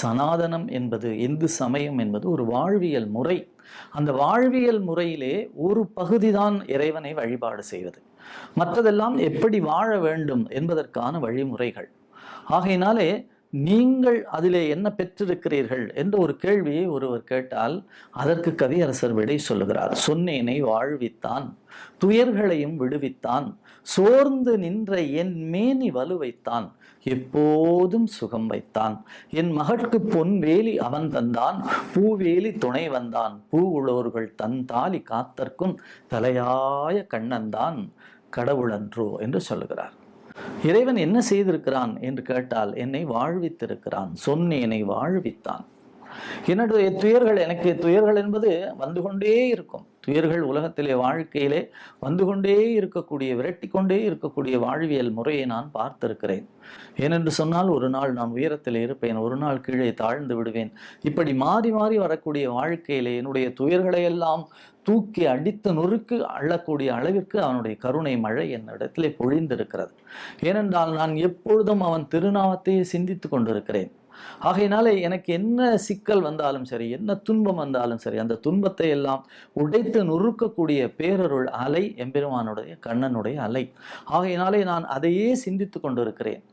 சனாதனம் என்பது, இந்து சமயம் என்பது ஒரு வாழ்வியல் முறை. அந்த வாழ்வியல் முறையிலே ஒரு பகுதிதான் இறைவனை வழிபாடு செய்வது. மற்றதெல்லாம் எப்படி வாழ வேண்டும் என்பதற்கான வழிமுறைகள். ஆகையினாலே நீங்கள் அதிலே என்ன பெற்றிருக்கிறீர்கள் என்ற ஒரு கேள்வியை ஒருவர் கேட்டால் அதற்கு கவியரசர் விடை சொல்லுகிறார். சொன்னேனை வாழ்வித்தான், துயர்களையும் விடுவித்தான், சோர்ந்து நின்ற என் மேனி வலுவைத்தான், எப்போதும் சுகம் வைத்தான், என் மகட்கு பொன் வேலி அவன் தந்தான், பூவேலி துணை வந்தான், பூ உழோர்கள் தன் தாலி காத்தற்கும் தலையாய கண்ணன்தான் கடவுளன்றோ என்று சொல்லுகிறார். இறைவன் என்ன செய்திருக்கிறான் என்று கேட்டால் என்னை வாழ்வித்திருக்கிறான், சொன்னேனை வாழ்வித்தான். என்னுடைய துயர்கள், எனக்கு துயர்கள் என்பது வந்து கொண்டே இருக்கும். துயர்கள் உலகத்திலே வாழ்க்கையிலே வந்து கொண்டே இருக்கக்கூடிய, விரட்டி கொண்டே இருக்கக்கூடிய வாழ்வியல் முறையை நான் பார்த்திருக்கிறேன். ஏனென்று சொன்னால் ஒரு நாள் நான் உயரத்தில் இருப்பேன், ஒரு நாள் கீழே தாழ்ந்து விடுவேன். இப்படி மாறி மாறி வரக்கூடிய வாழ்க்கையிலே என்னுடைய துயர்களை எல்லாம் தூக்கி அடித்து நொறுக்கு அள்ளக்கூடிய அளவிற்கு அவனுடைய கருணை மழை என்னிடத்திலே பொழிந்திருக்கிறது. ஏனென்றால் நான் எப்பொழுதும் அவன் திருநாமத்தையே சிந்தித்து கொண்டிருக்கிறேன். ஆகையினாலே எனக்கு என்ன சிக்கல் வந்தாலும் சரி, என்ன துன்பம் வந்தாலும் சரி, அந்த துன்பத்தை எல்லாம் உடைத்து நொறுக்கக்கூடிய பேரருள் அலை எம்பெருமானுடைய கண்ணனுடைய அலை. ஆகையினாலே நான் அதையே சிந்தித்து கொண்டிருக்கிறேன்.